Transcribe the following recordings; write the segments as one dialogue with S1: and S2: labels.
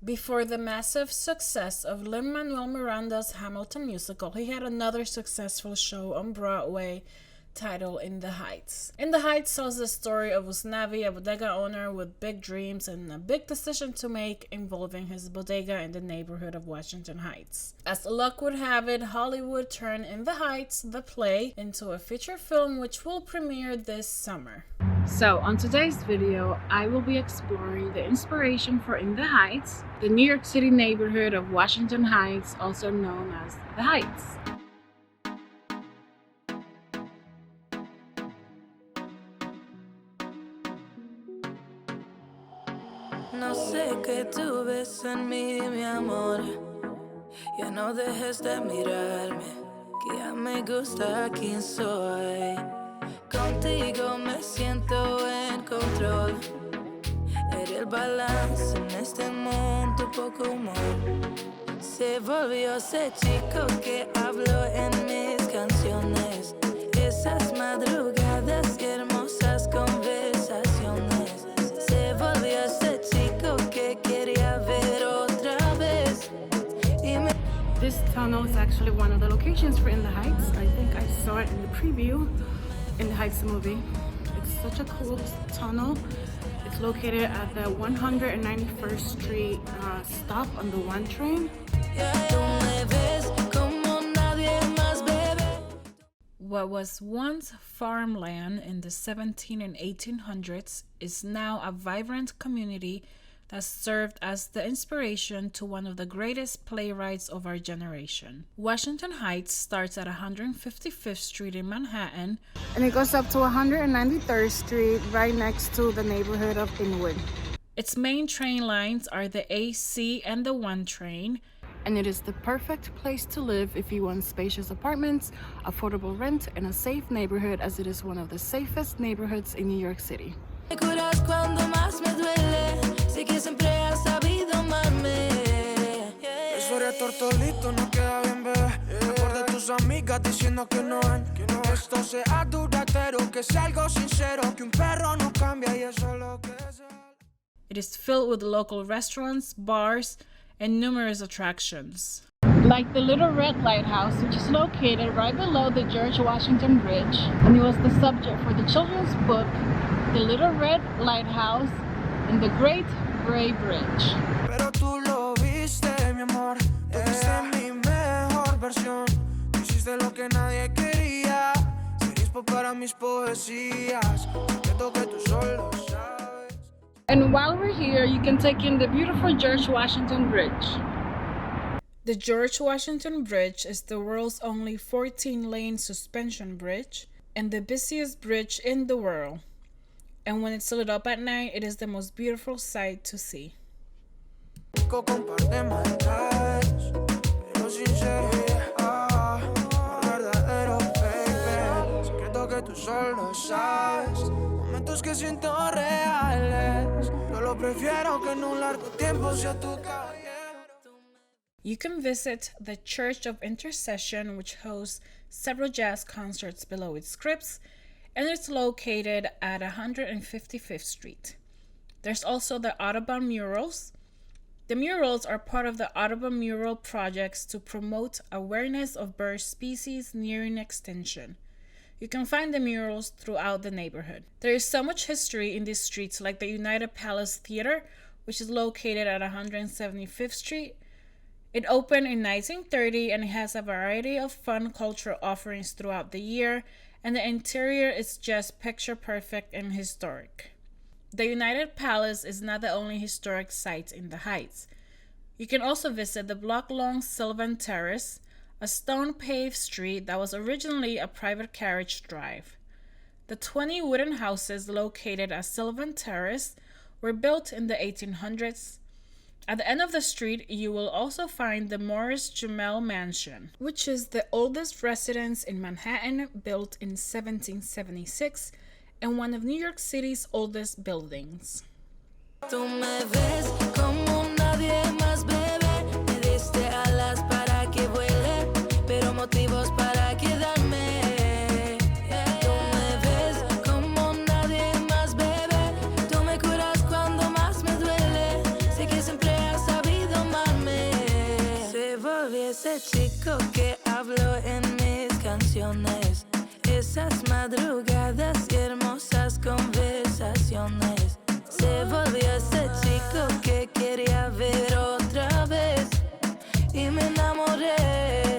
S1: Before the massive success of Lin Manuel Miranda's Hamilton musical, he had another successful show on Broadway titled In the Heights. In the Heights tells the story of Usnavi, a bodega owner with big dreams and a big decision to make involving his bodega in the neighborhood of Washington Heights. As luck would have it, Hollywood turned In the Heights, the play, into a feature film which will premiere this summer. So on today's video, I will be exploring the inspiration for In the Heights, the New York City neighborhood of Washington Heights, also known as the Heights.
S2: No sé qué tú ves en mí, mi amor. Ya no dejes de mirarme, que ya me gusta quién soy. Contigo me siento en control. Eres el balance en este mundo, poco humor. Se volvió ese chico que habló en mis canciones. Esas madrugadas y hermosas conversaciones. Se volvió ese chico que quería ver otra vez.
S1: This tunnel is actually one of the locations for In the Heights. I think I saw it in the preview. In the Heights movie. It's such a cool tunnel. It's located at the 191st Street stop on the 1 train. What was once farmland in the 1700s and 1800s is now a vibrant community that served as the inspiration to one of the greatest playwrights of our generation. Washington Heights starts at 155th Street in Manhattan, and it goes up to 193rd Street, right next to the neighborhood of Inwood. Its main train lines are the AC and the 1 train, and it is the perfect place to live if you want spacious apartments, affordable rent, and a safe neighborhood, as it is one of the safest neighborhoods in New York City.
S3: Tortolito no queda bien, bebé. Mejor de tus amigas diciendo que no ven. Que esto sea duradero, que sea algo sincero, que un perro no cambia y eso es lo que es.
S1: It is filled with local restaurants, bars, and numerous attractions. Like the Little Red Lighthouse, which is located right below the George Washington Bridge, and it was the subject for the children's book, The Little Red Lighthouse and the Great Gray Bridge.
S3: Pero tú lo viste, mi amor. Tú fuiste mi mejor versión. Tú hiciste lo que nadie quería. Ser inspo para mis poesías. Siento que tú solo sabes.
S1: And while we're here, you can take in the beautiful George Washington Bridge. The George Washington Bridge is the world's only 14-lane suspension bridge and the busiest bridge in the world. And when it's lit up at night, it is the most beautiful sight to see.
S3: Momentos que siento reales. Yo lo prefiero que en un largo tiempo sea tu caballero.
S1: You can visit the Church of Intercession, which hosts several jazz concerts below its crypts, and it's located at 155th Street. There's also the Audubon murals. The murals are part of the Audubon mural projects to promote awareness of bird species nearing extinction. You can find the murals throughout the neighborhood. There is so much history in these streets, like the United Palace Theater, which is located at 175th Street. It opened in 1930 and it has a variety of fun cultural offerings throughout the year, and the interior is just picture perfect and historic. The United Palace is not the only historic site in the Heights. You can also visit the block-long Sylvan Terrace, a stone-paved street that was originally a private carriage drive. The 20 wooden houses located at Sylvan Terrace were built in the 1800s. At the end of the street, you will also find the Morris Jumel Mansion, which is the oldest residence in Manhattan, built in 1776, and one of New York City's oldest buildings.
S2: Tú me ves como nadie más, bebé. Me diste alas para que vuele, pero motivos para quedarme. Tú me ves como nadie más, bebé. Tú me curas cuando más me duele. Sé que siempre has sabido. ese chico que habló en mis canciones. Esas madrugadas y hermosas conversaciones. Se volvió ese chico que quería ver otra vez. Y me enamoré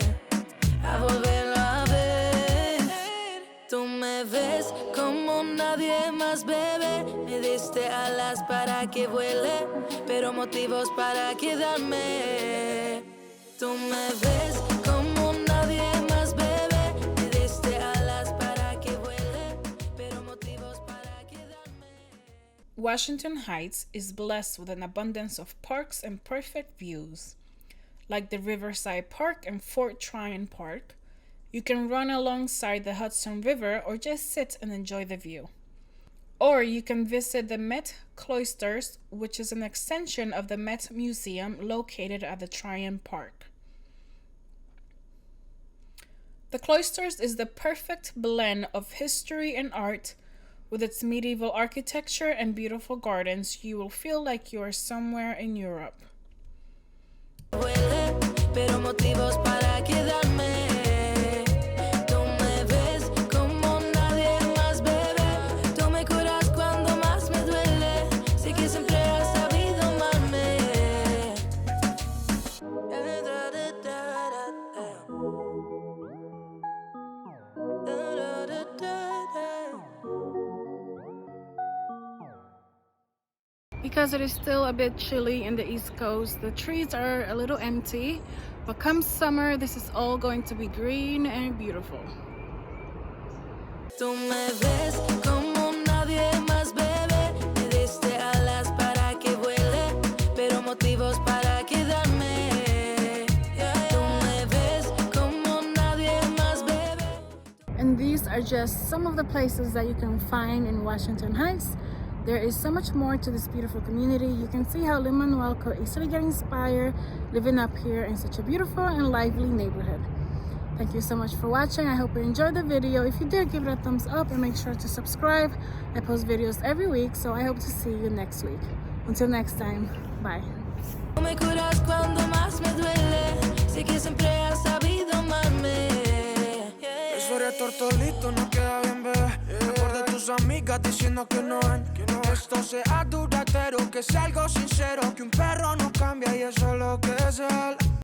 S2: a volverlo a ver. Tú me ves como nadie más, bebé. Me diste alas para que vuele, pero motivos para quedarme. Tú me ves como nadie más, bebé. Me diste alas para que vuele, pero motivos para quedarme.
S1: Washington Heights is blessed with an abundance of parks and perfect views. Like the Riverside Park and Fort Tryon Park, you can run alongside the Hudson River or just sit and enjoy the view. Or you can visit the Met Cloisters, which is an extension of the Met Museum located at the Tryon Park. The Cloisters is the perfect blend of history and art. With its medieval architecture and beautiful gardens, you will feel like you are somewhere in Europe.
S2: Pero motivos para quedarme. Tú me ves como nadie más, bebé. Tú me curas cuando más me duele. Sé que siempre has sabido amarme.
S1: Because it is still a bit chilly in the East Coast, the trees are a little empty, but come summer, this is all going to be green and beautiful.
S2: Tú me ves como nadie más, bebé. Me diste alas para que vuele, pero motivos para quedarme. Tú me ves como nadie más, bebé.
S1: And these are just some of the places that you can find in Washington Heights. There is so much more to this beautiful community. You can see how Lin Manuel could easily get inspired living up here in such a beautiful and lively neighborhood. Thank you so much for watching. I hope you enjoyed the video. If you did, give it a thumbs up and make sure to subscribe. I post videos every week, so I hope to see you next week. Until next time, bye.
S2: Tú me curas cuando más me duele. Sé que siempre has sabido amarme.
S3: Eso de tortolito no queda bien, bebé. Mejor de tus amigas diciendo que no ven. Esto sea duradero, que sea algo sincero. Que un perro no cambia y eso es lo que es él.